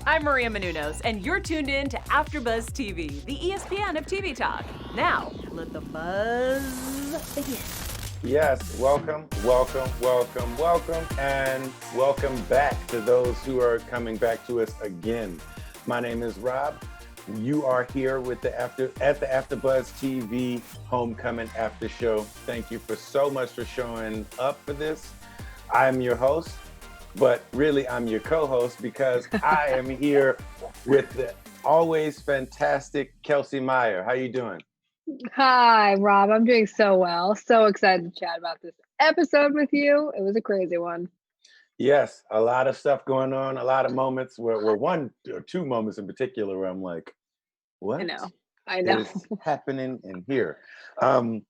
I'm Maria Menounos, and you're tuned in to AfterBuzz TV, the ESPN of TV talk. Now, let the buzz begin. Yes, welcome, and welcome back to those who are coming back to us again. My name is Rob. You are here with the AfterBuzz TV Homecoming After Show. Thank you so much for showing up for this. I'm your host, but really I'm your co-host because I am here with the always fantastic Kelsey Meyer. How you doing? Hi, Rob. I'm doing so well. So excited to chat about this episode with you. It was a crazy one. Yes, a lot of stuff going on, a lot of moments where one or two moments in particular where I'm like, what? I know. Is happening in here? know.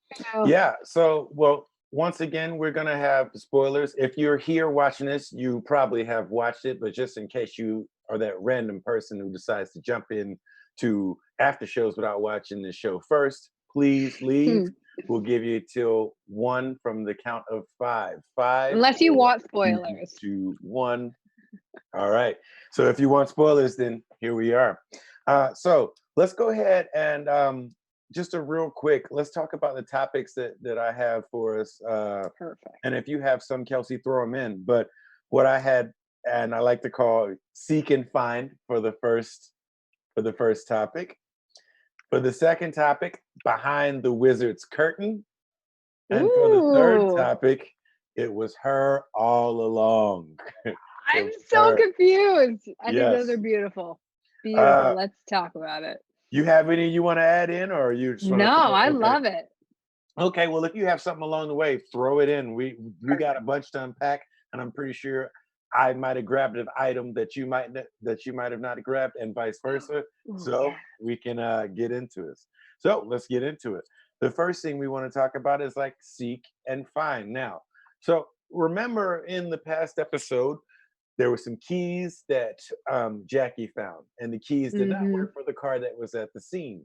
Yeah, so, well, once again, we're going to have spoilers. If you're here watching this, you probably have watched it, but just in case you are that random person who decides to jump in to after shows without watching the show first, please leave. We'll give you till 1 from the count of 5. 5. Unless you 4, want spoilers. 2, 1. All right. So if you want spoilers, then here we are. So let's go ahead and just a real quick, let's talk about the topics that I have for us. Perfect. And if you have some, Kelsey, throw them in. But what I had, and I like to call seek and find for the first topic. For the second topic, behind the wizard's curtain. And for the third topic, it was her all along. I'm so confused. I think those are beautiful. Beautiful. Let's talk about it. You have any you want to add in, or you just want No, I love it. Okay, well, if you have something along the way, throw it in. We got a bunch to unpack, and I'm pretty sure I might have grabbed an item that you might have not grabbed, and vice versa. So we can get into this. So let's get into it. The first thing we want to talk about is like seek and find. Now, so remember in the past episode, there were some keys that Jackie found, and the keys did not work for the car that was at the scene.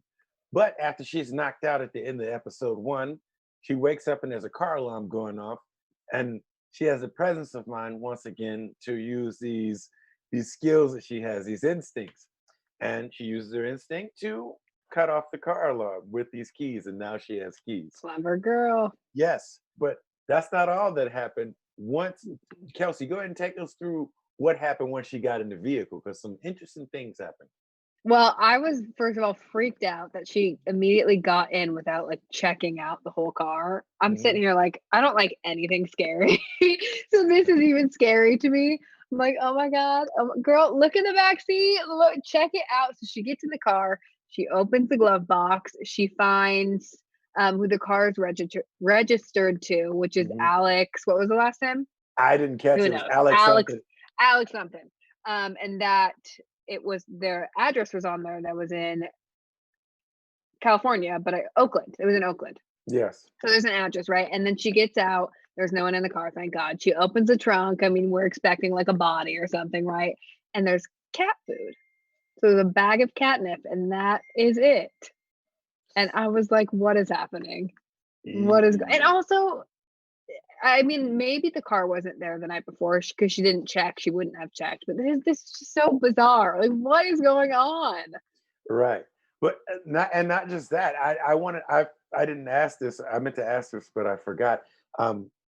But after she's knocked out at the end of episode 1, she wakes up and there's a car alarm going off, and she has the presence of mind once again to use these skills that she has, these instincts, and she uses her instinct to cut off the car alarm with these keys, and now she has keys. Clever girl. Yes, but that's not all that happened. Once, Kelsey, go ahead and take us through what happened once she got in the vehicle, because some interesting things happened. Well, I was, first of all, freaked out that she immediately got in without like checking out the whole car. I'm sitting here like, I don't like anything scary. So this is even scary to me. I'm like, oh my God, girl, look in the back seat, look, check it out. So she gets in the car, she opens the glove box, she finds who the car is registered to, which is Alex. What was the last name? I didn't catch it. Alex something. And that it was their address was on there that was in California, but Oakland. It was in Oakland. Yes. So there's an address, right? And then she gets out. There's no one in the car, thank God. She opens the trunk. I mean, we're expecting like a body or something, right? And there's cat food. So there's a bag of catnip, and that is it. And I was like, what is happening? What is and also, I mean, maybe the car wasn't there the night before because she didn't check. She wouldn't have checked. But this is just so bizarre. Like, what is going on? Right. But not just that. I didn't ask this. I meant to ask this, but I forgot.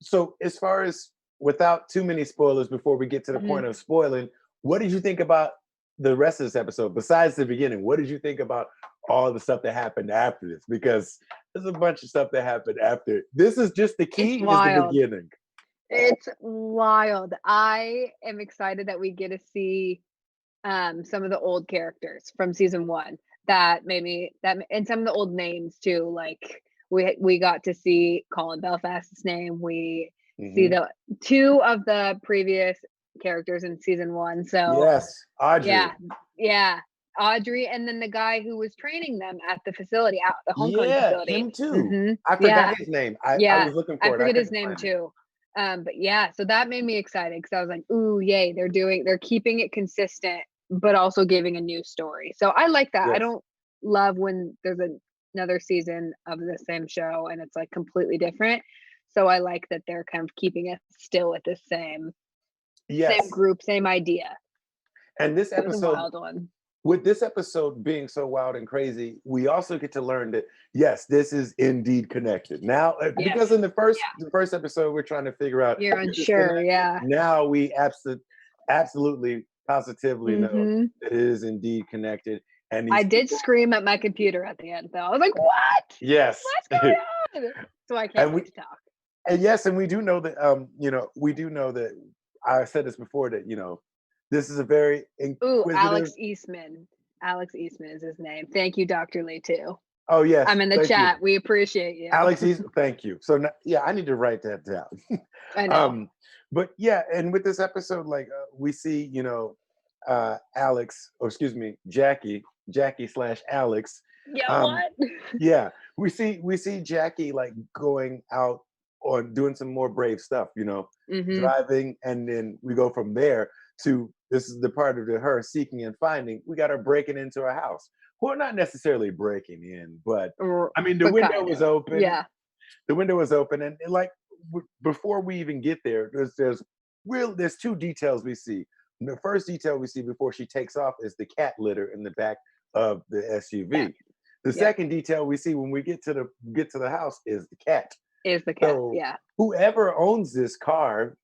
So as far as without too many spoilers before we get to the point of spoiling, what did you think about the rest of this episode? Besides the beginning, what did you think about all the stuff that happened after this? Because there's a bunch of stuff that happened after. This is just the key, is the beginning. It's wild. I am excited that we get to see some of the old characters from season 1 that and some of the old names too. Like we got to see Colin Belfast's name. We see the 2 of the previous characters in season 1. So yes, Audrey. Yeah. Audrey, and then the guy who was training them at the facility, at the homecoming facility. Him too. I forgot his name. I was looking for it. I forget his name too. But yeah, so that made me excited because I was like, ooh, yay, they're keeping it consistent, but also giving a new story. So I like that. Yes. I don't love when there's another season of the same show and it's like completely different. So I like that they're kind of keeping it still with the same group, same idea. And this That was a episode, wild one. with this episode being so wild and crazy, we also get to learn that yes, this is indeed connected. Now, because Yes. in the first episode, we're trying to figure out You're if it's unsure, connected. yeah. Now we absolutely, positively know hmm that it is indeed connected. And I these did people, scream at my computer at the end, though. I was like, "What? yes, What's going on?" So I can't and wait to talk. yes, and we do know that we do know that I said this before that this is a very Ooh, inquisitive. Alex Eastman. Alex Eastman is his name. Thank you, Dr. Lee, too. Oh yes, I'm in the thank you. chat. We appreciate you. Alex, thank you. So yeah, I need to write that down. I know. But yeah, and with this episode, like we see, Alex, or excuse me, Jackie slash Alex. Yeah, Um, what? yeah, we see Jackie like going out or doing some more brave stuff, hmm driving, and then we go from there to this is the part of her seeking and finding. We got her breaking into a house. Well, not necessarily breaking in, but I mean the But window kind was of. open. Yeah. The window was open, and like before we even get there, there's two details we see. The first detail we see before she takes off is the cat litter in the back of the Yeah. SUV. The Yep. second detail we see when we get to the house is the cat. Is the cat. So Yeah. whoever owns this car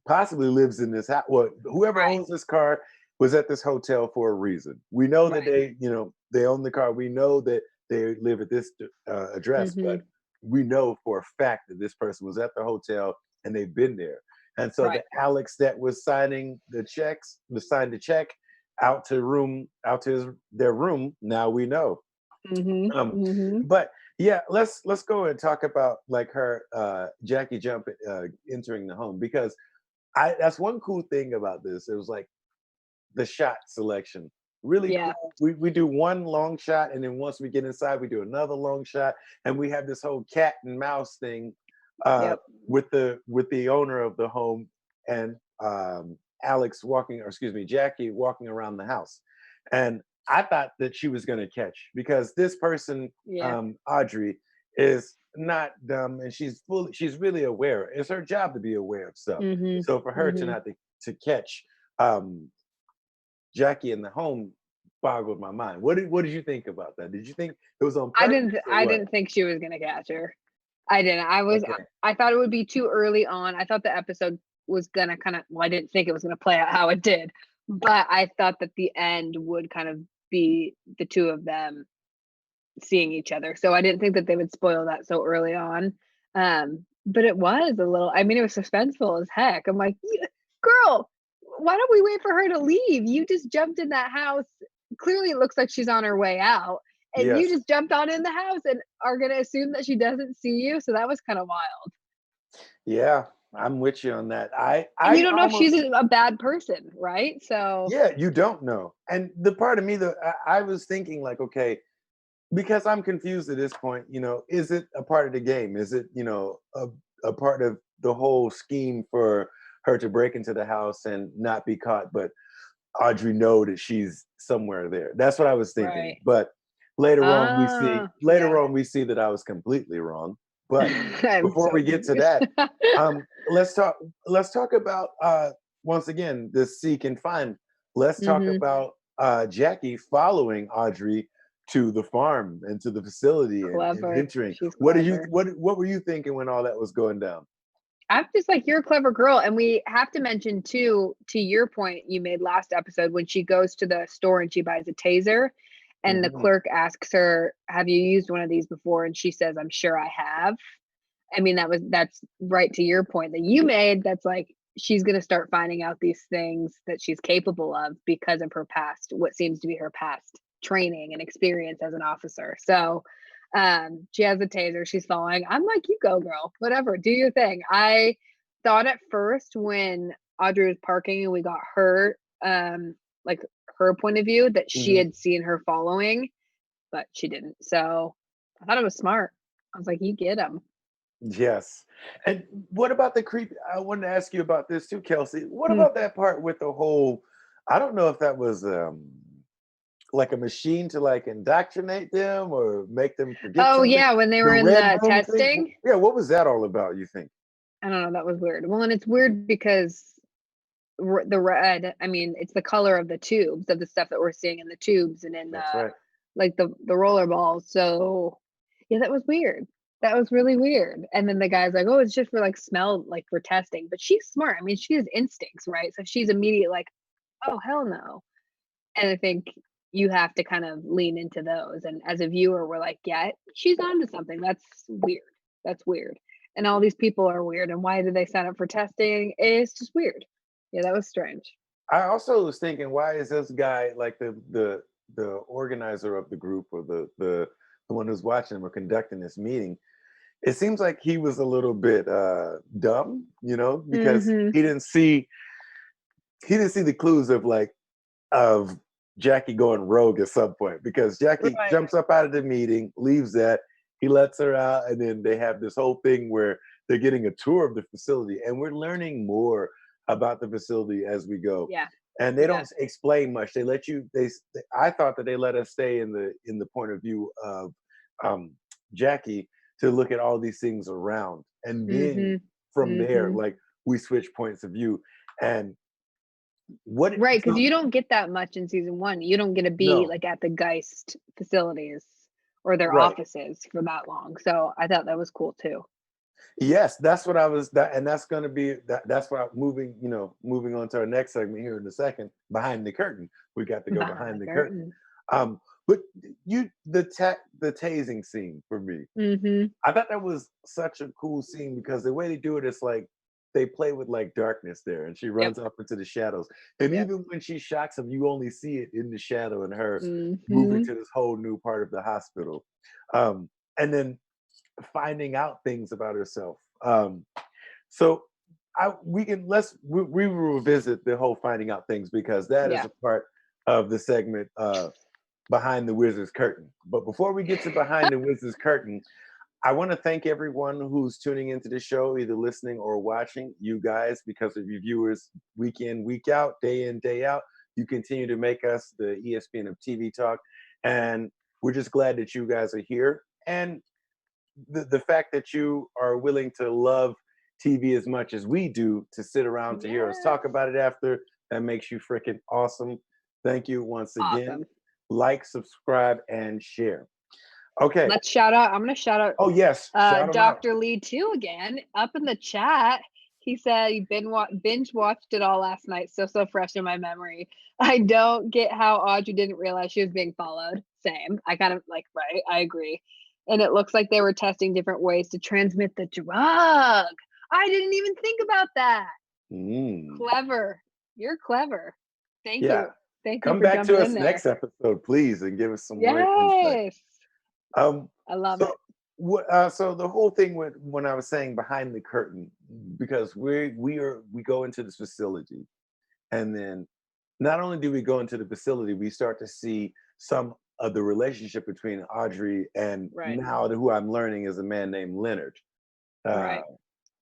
possibly lives in this house. Well, whoever Right. owns this car was at this hotel for a reason. We know that Right. they own the car. We know that they live at this address, hmm but we know for a fact that this person was at the hotel and they've been there. And so Right. the Alex that was signing the checks, signed the check out to their room. Now we know. hmm Um, hmm but yeah, let's go and talk about like her Jackie Jump entering the home, because that's one cool thing about this. It was like the shot selection. Really Yeah. cool. We do one long shot, and then once we get inside, we do another long shot, and we have this whole cat and mouse thing uh, Yep. with the owner of the home and Alex walking, or excuse me, Jackie walking around the house. And I thought that she was going to catch, because this person, Yeah. Audrey, is not dumb, and she's really aware. It's her job to be aware of stuff. hmm So for her to hmm not to catch um, Jackie in the home boggled my mind. What did you think about that? Did you think it was on I purpose didn't. or I what? didn't think she was gonna catch her. I didn't. Okay. I thought it would be too early on. I thought the episode was gonna kind of. Well, I didn't think it was gonna play out how it did, but I thought that the end would kind of be the two of them seeing each other. So I didn't think that they would spoil that so early on. But it was a little. I mean, it was suspenseful as heck. I'm like, girl, why don't we wait for her to leave? You just jumped in that house. Clearly, it looks like she's on her way out, and you Yes. just jumped on in the house and are gonna assume that she doesn't see you. So that was kind of wild. Yeah, I'm with you on that. I And you I don't know if she's almost a bad person, right? So yeah, you don't know. And the part of me that I was thinking like, okay, because I'm confused at this point, is it a part of the game? Is it, a part of the whole scheme for her to break into the house and not be caught, but Audrey know that she's somewhere there? That's what I was thinking. right. But later on we see Yeah. that I was completely wrong. But I'm before so we get to confused. that, let's talk about once again this seek and find. Let's talk hmm about Jackie following Audrey to the farm and to the facility and Clever. entering. She's What did you clever. what were you thinking when all that was going down? I'm just like, you're a clever girl. And we have to mention too, to your point you made last episode, when she goes to the store and she buys a taser and the Mhm. clerk asks her, have you used one of these before? And she says, I'm sure I have. I mean, that's right to your point that you made. That's like, she's going to start finding out these things that she's capable of because of her past, what seems to be her past training and experience as an officer. So she has a taser, she's following. I'm like, you go girl, whatever, do your thing. I thought at first when Audrey was parking and we got her like her point of view that she Mhm. had seen her following, but she didn't. So I thought it was smart. I was like, you get him. Yes. And what about the creep? I wanted to ask you about this too, Kelsey. What Hmm. about that part with the whole? I don't know if that was like a machine to like indoctrinate them or make them forget Oh something. yeah, when they The were in red the room thing. testing. Yeah, what was that all about? You think? I don't know, that was weird. Well, and it's weird because the red, I mean, it's the color of the tubes, of the stuff that we're seeing in the tubes and in That's right. like the roller balls. So yeah, that was weird. That was really weird. And then the guy's like, "Oh, it's just for like smell, like for testing." But she's smart. I mean, she has instincts, right? So she's immediate like, "Oh, hell no." And I think you have to kind of lean into those. And as a viewer, we're like, "Yeah, she's onto something. That's weird. That's weird." And all these people are weird. And why did they sign up for testing? It's just weird. Yeah, that was strange. I also was thinking, why is this guy like the organizer of the group, or the one who's watching or conducting this meeting? It seems like he was a little bit dumb, because Mhm. he didn't see the clues of Jackie going rogue at some point, because Jackie Right. jumps up out of the meeting, leaves that, he lets her out, and then they have this whole thing where they're getting a tour of the facility, and we're learning more about the facility as we go. Yeah. And they Yeah. don't explain much. They let you. I thought that they let us stay in the point of view of um, Jackie, to look at all these things around, and then Mhm. from there, Mhm. like, we switch points of view. And what? Right, because So you don't get that much in season 1. You don't get to be, no, like, at the Geist facilities or their right. offices for that long, so I thought that was cool too. Yes, that's what I was that and that's gonna be that's why moving on to our next segment here in a second, behind the curtain. We got to go Behind the behind the curtain. curtain. But the tasing scene for me, Mhm. I thought that was such a cool scene, because the way they do it is like they play with like darkness there, and she Yep. runs off into the shadows. And Yep. even when she shocks him, you only see it in the shadow, and her moving Mhm. to this whole new part of the hospital. Um, and then finding out things about herself. So we can we will revisit the whole finding out things, because that is Yeah. a part of the segment behind the wizard's curtain. But before we get to behind the wizard's curtain, I want to thank everyone who's tuning into the show, either listening or watching. You guys, because of your viewers, week in, week out, day in, day out, you continue to make us the ESPN of TV talk. And we're just glad that you guys are here. And the fact that you are willing to love TV as much as we do, to sit around to hear us Yes. talk about it after, that makes you freaking awesome. Thank you once again. Awesome. Like, subscribe, and share. Okay. Let's shout out I'm gonna shout out, Oh, yes. Shout them out. Dr. Lee too again, up in the chat. He said he binge watched it all last night, so fresh in my memory. I don't get how Audrey didn't realize she was being followed. Same. I kind of like, right, I agree. And it looks like they were testing different ways to transmit the drug. I didn't even think about that. Mm. Clever. You're clever. Thank Yeah. you. Thank you Come for back to jumping in us there. next episode, please, and give us some more insight. Yes. Um, I love so it. so the whole thing when I was saying behind the curtain, because we go into this facility, and then not only do we go into the facility, we start to see some of the relationship between Audrey and Right. now who I'm learning is a man named Leonard, uh, Right.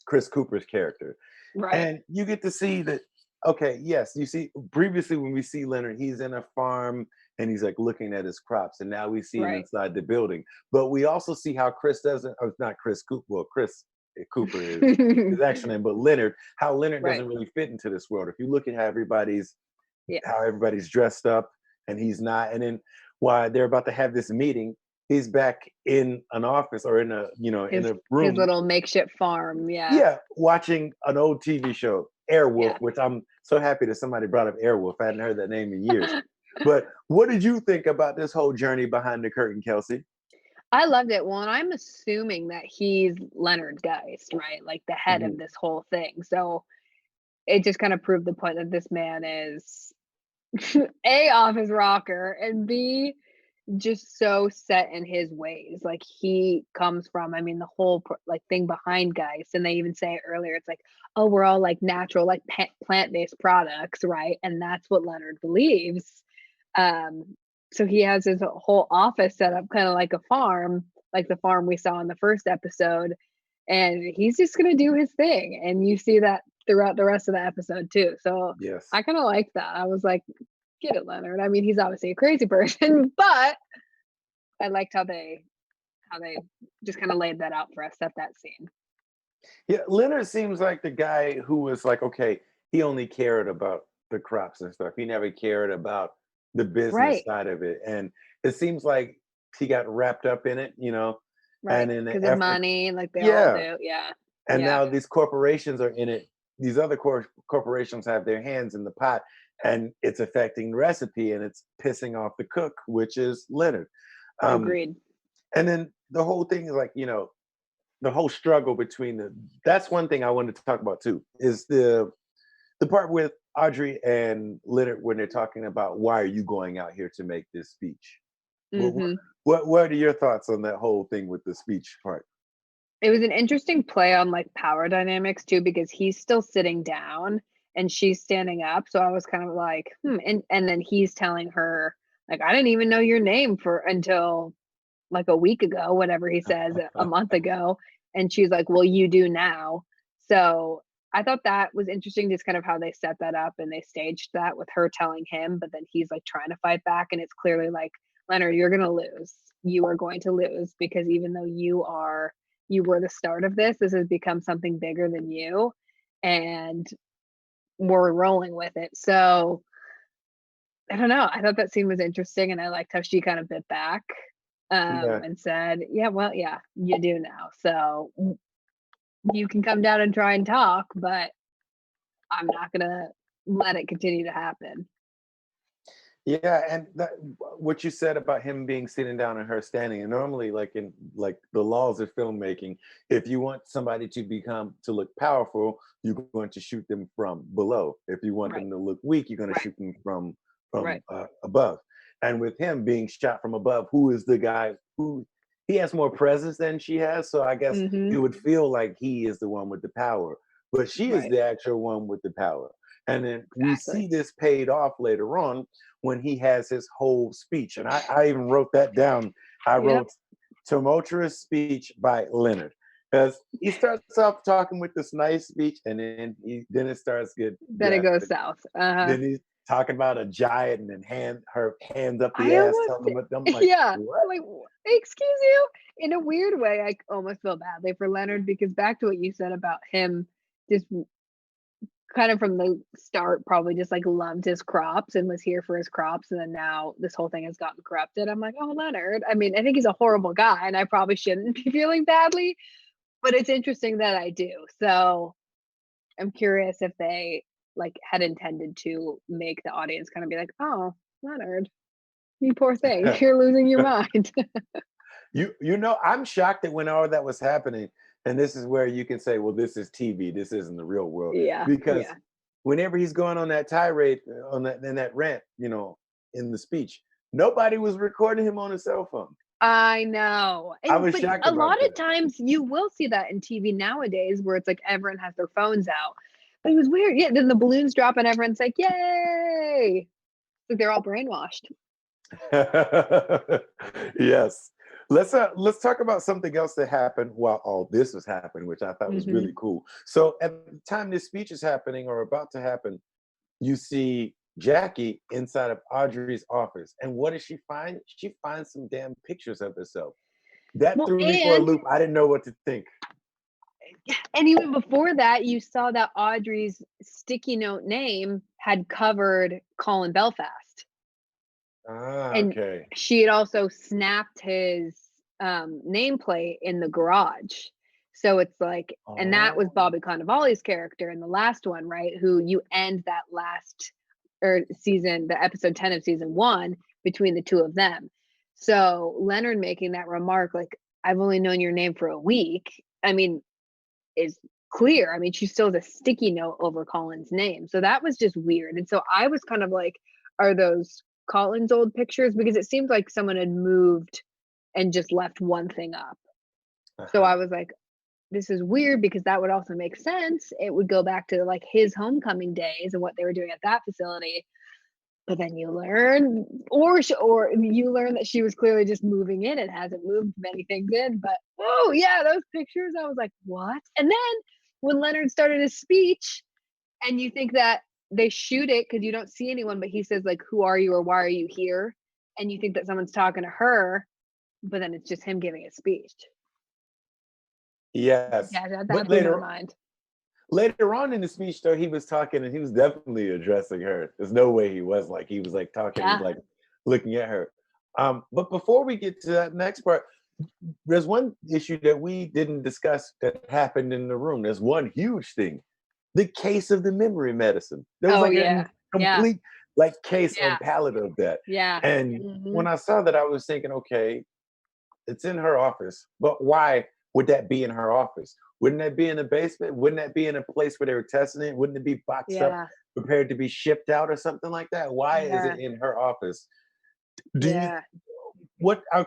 Chris Cooper's character. Right. And you get to see that, okay, yes, you see previously when we see Leonard, he's in a farm and he's like looking at his crops, and now we see him Right. inside the building. But we also see how Chris doesn't, or not Chris Cooper, well, Chris Cooper is his actual name, but Leonard, how Leonard Right. doesn't really fit into this world. If you look at Yeah. how everybody's dressed up and he's not, and then while they're about to have this meeting, he's back in an office, or in a in His a his room, little makeshift farm. Yeah. yeah, watching an old TV show, Airwolf, Yeah. which I'm so happy that somebody brought up Airwolf. I hadn't heard that name in years. But what did you think about this whole journey behind the curtain, Kelsey? I loved it. Well, and I'm assuming that he's Leonard Geist, right? Like the head of Mhm. this whole thing. So it just kind of proved the point that this man is A, off his rocker, and B, just so set in his ways. Like he comes from, I mean, the whole like thing behind Geist, and they even say it earlier. It's like, oh, we're all like natural, like plant-based products, right? And that's what Leonard believes. Um, so he has his whole office set up kind of like a farm, like the farm we saw in the first episode, and he's just gonna do his thing. And you see that throughout the rest of the episode too. So Yes. I kind of like that. I was like, get it, Leonard. I mean, he's obviously a crazy person, but I liked how they just kind of laid that out for us at that scene. Yeah, Leonard seems like the guy who was like, okay, he only cared about the crops and stuff. He never cared about the business Right, side of it. And it seems like he got wrapped up in it, right. and in the Because of effort, money, like they all yeah. do. Yeah. And Yeah. now these corporations are in it. These other corporations have their hands in the pot, and it's affecting the recipe, and it's pissing off the cook, which is Leonard. Um, Agreed. and then the whole thing is like, the whole struggle between the. That's one thing I wanted to talk about too. Is the part with Audrey and Leonard when they're talking about why are you going out here to make this speech? What Hmm. what are your thoughts on that whole thing with the speech part? It was an interesting play on like power dynamics too, because he's still sitting down and she's standing up. So I was kind of like, and then he's telling her, like, I didn't even know your name for until like a week ago, whatever he says, a month ago. And she's like, well, you do now. So I thought that was interesting, just kind of how they set that up and they staged that with her telling him, but then he's like trying to fight back. And it's clearly like, Leonard, you're going to lose. You are going to lose because even though you were the start of this has become something bigger than you. And we're rolling with it. So I don't know. I thought that scene was interesting and I liked how she kind of bit back Yeah. and said, yeah, well, yeah, you do now. So you can come down and try and talk, but I'm not going to let it continue to happen. Yeah, and what you said about him being sitting down and her standing, and normally, like in like the laws of filmmaking, if you want somebody to look powerful, you're going to shoot them from below. If you want Right. them to look weak, you're going to Right. shoot them from Right. above. And with him being shot from above, who is the guy who he has more presence than she has, so I guess Mm-hmm. it would feel like he is the one with the power, but she is Right. the actual one with the power. And then we Exactly. see this paid off later on when he has his whole speech. And I even wrote that down. I Yep. wrote tumultuous speech by Leonard. Because he starts off talking with this nice speech, and then it starts get Then it goes graphic. south. Then he's talking about a giant and then her hands up the I ass, almost, telling him what I'm like, yeah, what? like, excuse you. In a weird way, I almost feel badly for Leonard because back to what you said about him, just kind of from the start, probably just like loved his crops and was here for his crops. And then now this whole thing has gotten corrupted. I'm like, oh, Leonard. I mean, I think he's a horrible guy and I probably shouldn't be feeling badly, but it's interesting that I do. So I'm curious if they like had intended to make the audience kind of be like, oh, Leonard, you poor thing, you're losing your mind. I'm shocked that when all that was happening, and this is where you can say, well, this is TV, this isn't the real world. Yeah, Because yeah. whenever he's going on that tirade on that in that rant, in the speech, nobody was recording him on a cell phone. I know. I And was but shocked a lot about of that. times you will see that in TV nowadays where it's like everyone has their phones out. But it was weird. Yeah, then the balloons drop and everyone's like, "Yay!" Like they're all brainwashed. Yes. Let's talk about something else that happened while all this was happening, which I thought was Hmm. really cool. So at the time this speech is happening or about to happen, you see Jackie inside of Audrey's office. And what does she find? She finds some damn pictures of herself. That Well, threw me for a loop. I didn't know what to think. and even before that, you saw that Audrey's sticky note name had covered Colin Belfast. Ah, And okay. she had also snapped his nameplate in the garage. So it's like, and that was Oh, Bobby Cannavale's character in the last one, right? Who you end that last or season, the episode 10 of season one between the two of them. So Leonard making that remark, like, I've only known your name for a week, I mean, is clear. I mean, she still has a sticky note over Colin's name. So that was just weird. And so I was kind of like, are those Colin's old pictures? Because it seemed like someone had moved and just left one thing up. So uh-huh. I was like, this is weird because that would also make sense. It would go back to like his homecoming days and what they were doing at that facility. But then you learn, or you learn that she was clearly just moving in and hasn't moved many things in. But oh yeah, those pictures, I was like, what? And then when Leonard started his speech, and you think that they shoot it because you don't see anyone, but he says like, "Who are you?" or "Why are you here?" and you think that someone's talking to her, but then it's just him giving a speech. Yes. Yeah, that But blew my mind. later on in the speech, though, he was talking and he was definitely addressing her. There's no way he was like talking and Yeah. like looking at her. But before we get to that next part, there's one issue that we didn't discuss that happened in the room. There's one huge thing: the case of the memory medicine. There was Oh like a yeah. Yeah. complete like case Yeah. on palette of that. Yeah. And Mhm. when I saw that, I was thinking, okay, it's in her office, but why would that be in her office? Wouldn't that be in the basement? Wouldn't that be in a place where they were testing it? Wouldn't it be boxed up, Yeah. prepared to be shipped out or something like that? Why is Yeah. it in her office? Do you Yeah.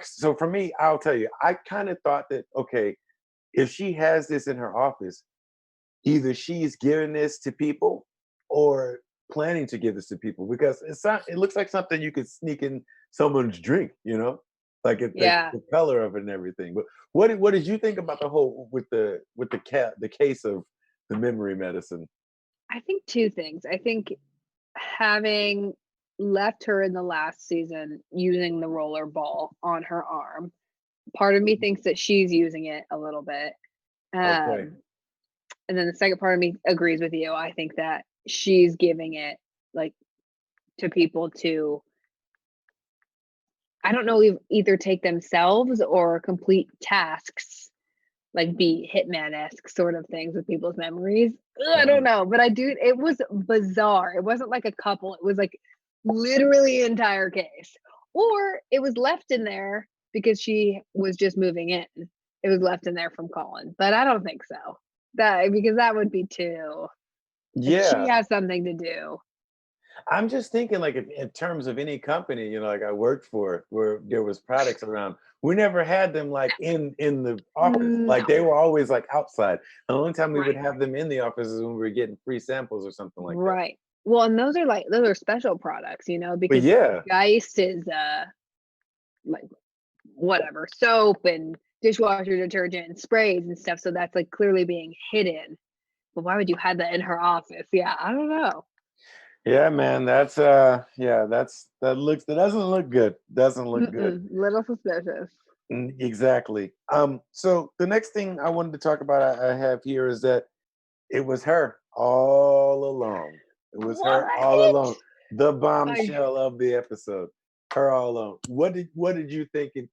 so for me, I'll tell you, I kind of thought that okay, if she has this in her office, either she's giving this to people or planning to give this to people because it looks like something you could sneak in someone's drink, like Yeah. the color of it and everything. But what did you think about the whole with the case of the memory medicine? I think two things. I think having left her in the last season using the roller ball on her arm, part of me Mhm. thinks that she's using it a little bit. Okay. Um, and then the second part of me agrees with you. I think that she's giving it like to people to, I don't know, either take themselves or complete tasks, like be hitman-esque sort of things with people's memories. Ugh, I don't Uh-huh. know, but I do, it was bizarre. It wasn't like a couple, it was like literally an entire case. Or it was left in there because she was just moving in. It was left in there from Colin, but I don't think so. That because that would be too, like, she Yeah. has something to do. I'm just thinking like in terms of any company, like I worked for where there was products around. We never had them like in the office. Like No. they were always like outside. The only time we would Right. have them in the office is when we were getting free samples or something like that. Right. Well, and those are special products, But because yeah, Geist is, like, whatever, soap and dishwasher detergent and sprays and stuff, so that's, like, clearly being hidden. But why would you have that in her office? Yeah, I don't know. yeah, man, that doesn't look good. Doesn't look good. Mm-mm, little suspicious. Exactly. So the next thing I wanted to talk about I have here is that it was her all along. It was her all along. What? The I bombshell of the episode. Her all along. What did you think? And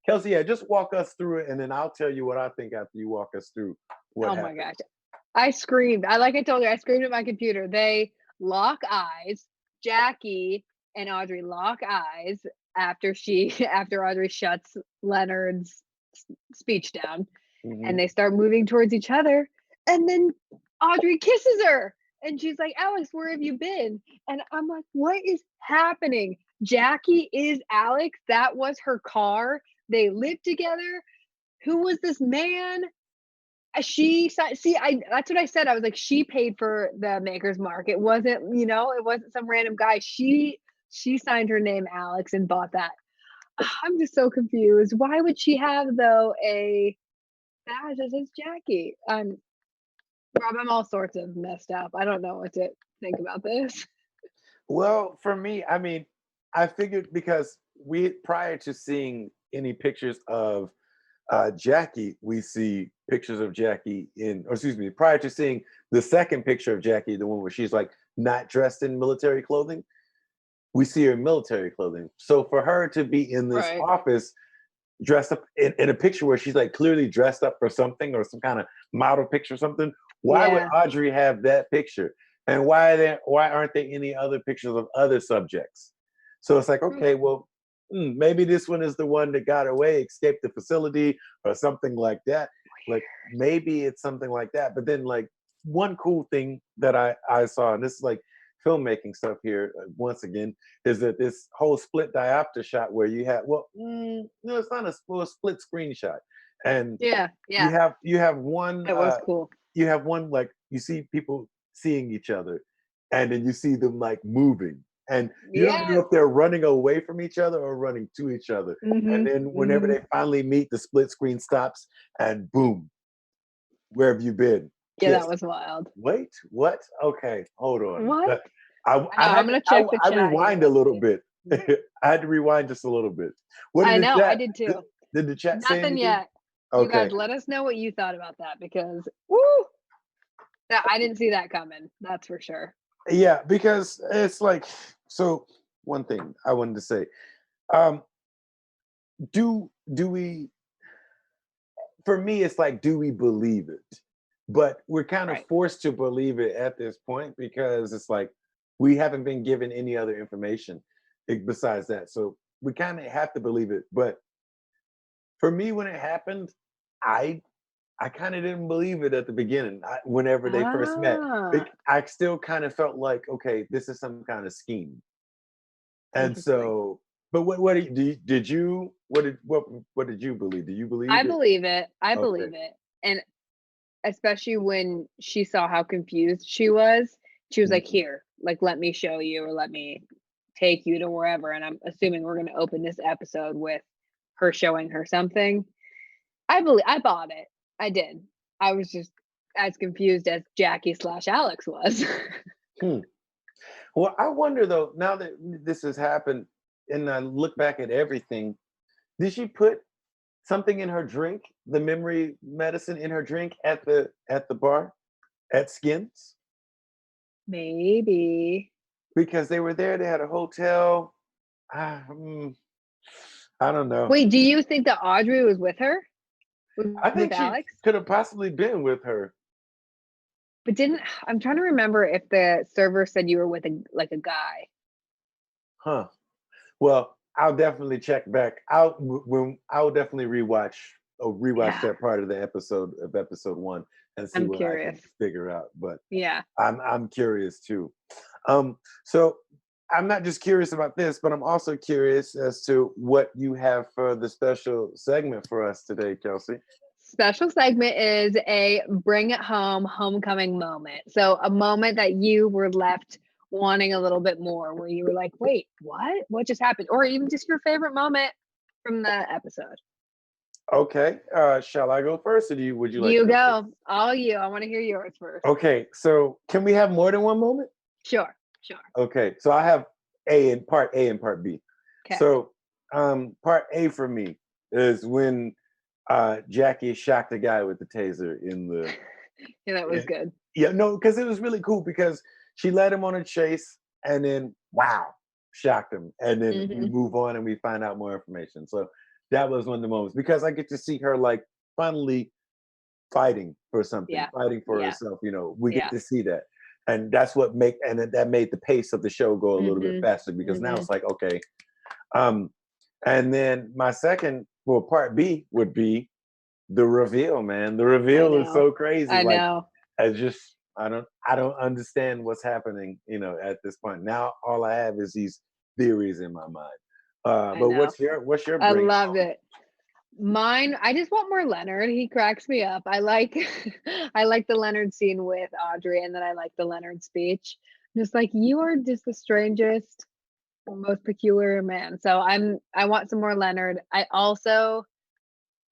Kelsey, yeah, just walk us through it, and then I'll tell you what I think after you walk us through what Oh my happened. gosh. I screamed. I told you, I screamed at my computer. They lock eyes. Jackie and Audrey lock eyes after Audrey shuts Leonard's speech down, and Mhm. they start moving towards each other, and then Audrey kisses her, and she's like, "Alex, where have you been?" And I'm like, "What is happening?" Jackie is Alex. That was her car. They lived together. Who was this man? See, I that's what I said. I was like, she paid for the Maker's Mark. It wasn't, it wasn't some random guy. She signed her name Alex and bought that. I'm just so confused. Why would she have though a badge that says Jackie? Rob, I'm all sorts of messed up. I don't know what to think about this. Well, for me, I mean, I figured because we prior to seeing any pictures of Jackie, we see pictures of Jackie or excuse me, prior to seeing the second picture of Jackie, the one where she's like not dressed in military clothing, we see her in military clothing. So for her to be in this Right. office dressed up in a picture where she's like clearly dressed up for something or some kind of model picture or something, why would Yeah. Audrey have that picture? And why aren't there any other pictures of other subjects? So it's like, okay, well, maybe this one is the one that got away, escaped the facility, or something like that. Like maybe it's something like that. But then, like one cool thing that I saw, and this is like filmmaking stuff here once again, is that this whole split diopter shot where you have no, it's not a split screen shot, and Yeah. you Yeah. have you have one It was cool. you have one like you see people seeing each other, and then you see them like moving, and you don't know Yeah. if they're running away from each other or running to each other. And Mhm. then whenever Mhm. they finally meet, the split screen stops, and boom, where have you been? Yeah, that Kiss. was wild. Wait, what? Okay, hold on. What? I, I know. I I'm had to, gonna check the I chat here rewind a real little quick. bit. I had to rewind just a little bit. What did I the know. I chat? did Did, too. did the chat say Nothing anything? yet. You Okay. guys, let us know what you thought about that because, woo, I didn't see that coming. That's for sure. Yeah, because it's like, so one thing I wanted to say, um, do we, for me, it's like, do we believe it? But we're kind of Right. forced to believe it at this point because it's like we haven't been given any other information besides that. So we kind of have to believe it. But for me, when it happened, I I kind of didn't believe it at the beginning. Whenever they first met, Ah, I still kind of felt like, okay, this is some kind of scheme. And interesting. so, but did you what did you believe? Do you I believe it? believe it. I Okay. believe it. And especially when she saw how confused she was like, Mhm. "Here, like, let me show you or let me take you to wherever." And I'm assuming we're gonna open this episode with her showing her something. I bought it. I did. I was just as confused as Jackie/Alex was. Hmm. Well, I wonder though, now that this has happened and I look back at everything, did she put something in her drink, the memory medicine in her drink at the bar at Skins? Maybe. Because they were there, they had a hotel. Ah, I don't know. Wait, do you think that Audrey was with her? I With think she Alex? could have possibly been with her. But didn't I'm trying to remember if the server said you were with a guy. Huh. Well, I'll definitely check back. I'll definitely rewatch Yeah, that part of the episode 1 and see I'm what I curious. can figure out. But Yeah. I'm curious too. So I'm not just curious about this, but I'm also curious as to what you have for the special segment for us today, Kelsey. Special segment is a bring it home homecoming moment. So a moment that you were left wanting a little bit more, where you were like, wait, what? What just happened? Or even just your favorite moment from the episode. Okay, shall I go first, or would you like to You go first? go. All you. I want to hear yours first. Okay, so can we have more than one moment? Sure. Sure. Okay, so I have A and part B. Okay. So part A for me is when Jackie shocked the guy with the taser Yeah, that was in good. yeah, no, because it was really cool because she led him on a chase and then wow, shocked him. And then we Hmm. move on and we find out more information. So that was one of the moments because I get to see her like finally fighting for something, Yeah. fighting for Yeah. herself. We get Yeah. to see that. And that's what that made the pace of the show go a little bit Hmm. faster because now Hmm. it's like, okay. Um, and then my second, well, part B would be the reveal, man. The I reveal is know. so crazy. I Like know. I just I don't understand what's happening, at this point. Now all I have is these theories in my mind. I But know. what's your I bring it loved home? it. Mine, I just want more Leonard. He cracks me up. I like I like the Leonard scene with Audrey, and then I like the Leonard speech. Just like, you are just the strangest, most peculiar man. So I want some more Leonard. I also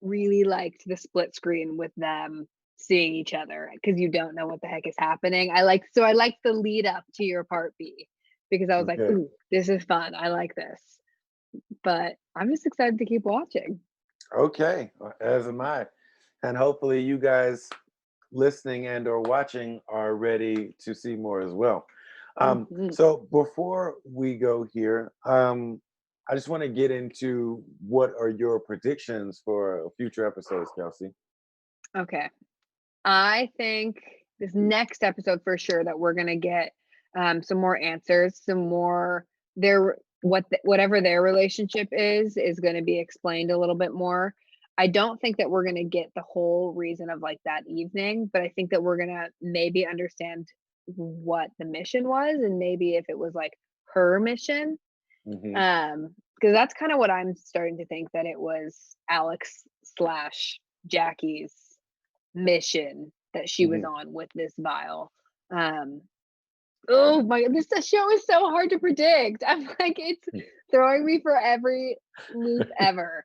really liked the split screen with them seeing each other because you don't know what the heck is happening. I liked the lead up to your part B because I was like, Okay. ooh, this is fun. I like this. But I'm just excited to keep watching. Okay. As am I. And hopefully you guys listening and or watching are ready to see more as well. Mhm. So before we go here, I just want to get into what are your predictions for future episodes, Kelsey? Okay. I think this next episode for sure that we're gonna get some more answers, some more whatever their relationship is going to be explained a little bit more. I don't think that we're going to get the whole reason of like that evening, but I think that we're going to maybe understand what the mission was and maybe if it was like her mission. Hmm. Because that's kind of what I'm starting to think that it was Alex/Jackie's mission that she was Hmm. on with this vial. Um, oh my god, this show is so hard to predict. I'm like, it's throwing me for every loop ever.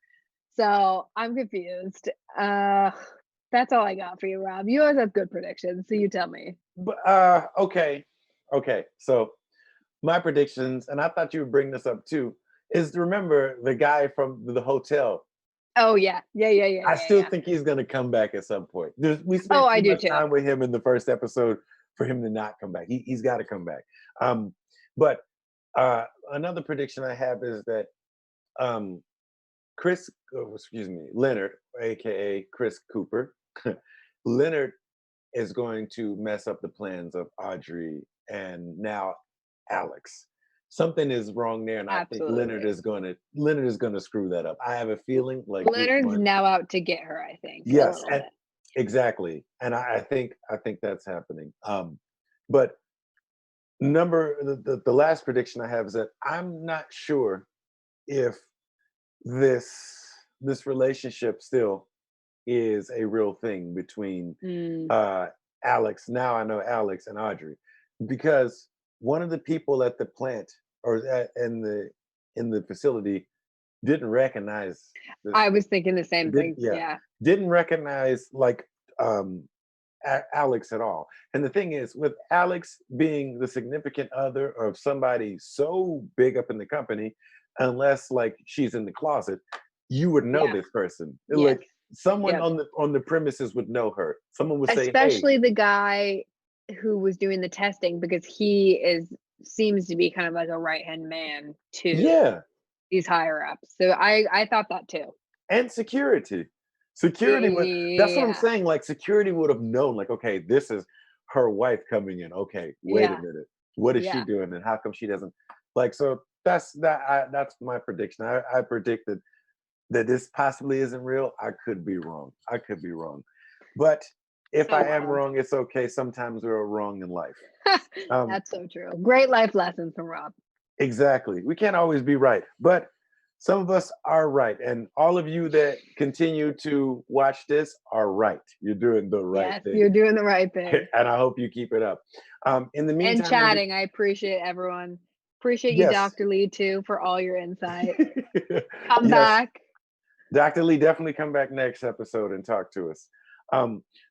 So I'm confused. That's all I got for you, Rob. You always have good predictions, so you tell me. But okay. So my predictions, and I thought you would bring this up too, is remember the guy from the hotel. Oh yeah, I still yeah. think he's gonna come back at some point. We Oh, spent I too do much too. time with him in the first episode for him to not come back. He's got to come back. But another prediction I have is that um, Leonard, aka Chris Cooper, Leonard is going to mess up the plans of Audrey and now Alex. Something is wrong there, and I think Absolutely. Leonard is gonna screw that up. I have a feeling like he's Leonard's going. now out to get her, I think, a Yes, little and bit. exactly, and I think that's happening. But the last prediction I have is that I'm not sure if this this relationship still is a real thing between Mm, uh Alex. Now I know Alex and Audrey, because one of the people at the plant or in the facility didn't recognize this. I was thinking the same Didn't thing. yeah, Yeah, didn't recognize like um Alex at all. And the thing is, with Alex being the significant other of somebody so big up in the company, unless like she's in the closet, you would know yeah, this person. yes, Like someone yep. on the premises would know her. Someone would say, "Hey, Especially the guy who was doing the testing because he seems to be kind of like a right-hand man to yeah." these higher ups. So I thought that too. And security. Security would That's what I'm Yeah, saying. Like security would have known, like, okay, this is her wife coming in. Okay, wait a yeah, minute. What is she yeah. doing? And how come she doesn't like so that's my prediction. I predicted that this possibly isn't real. I could be wrong. I could be wrong. But if So I am wild. wrong, it's okay. Sometimes we're wrong in life. Um, That's so true. Great life lessons from Rob. Exactly. We can't always be right, but some of us are right. And all of you that continue to watch this are right. You're doing the right Yes, thing. you're doing the right thing. And I hope you keep it up. In the And meantime, chatting, I appreciate everyone. Appreciate you, yes. Dr. Lee, too, for all your insight. Come Yes. back. Dr. Lee, definitely come back next episode and talk to us.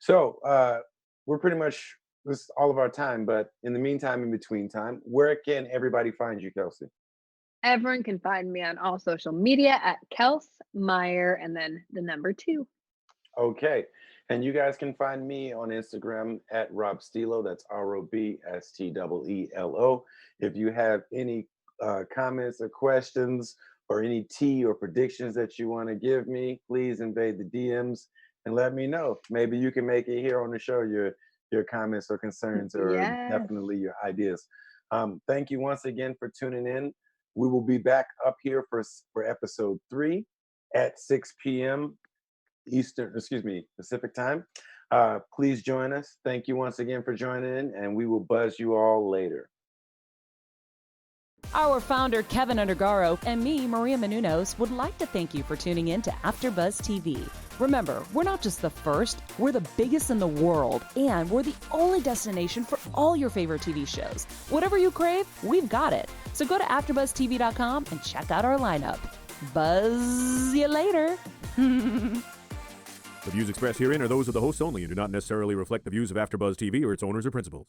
So we're pretty much this is all of our time, but in the meantime, in between time, where can everybody find you, Kelsey? Everyone can find me on all social media at Kels Meyer and then the number 2. Okay. And you guys can find me on Instagram at Rob Stilo. That's ROBSTEELO. If you have any comments or questions or any tea or predictions that you want to give me, please invade the DMs and let me know. Maybe you can make it here on the show, your comments or concerns or Yes. definitely your ideas. Thank you once again for tuning in. We will be back up here for episode 3 at 6 p.m. Pacific time. Please join us. Thank you once again for joining in, and we will buzz you all later. Our founder, Kevin Undergaro, and me, Maria Menounos, would like to thank you for tuning in to AfterBuzz TV. Remember, we're not just the first, we're the biggest in the world, and we're the only destination for all your favorite TV shows. Whatever you crave, we've got it. So go to AfterBuzzTV.com and check out our lineup. Buzz you later. The views expressed herein are those of the hosts only and do not necessarily reflect the views of AfterBuzz TV or its owners or principals.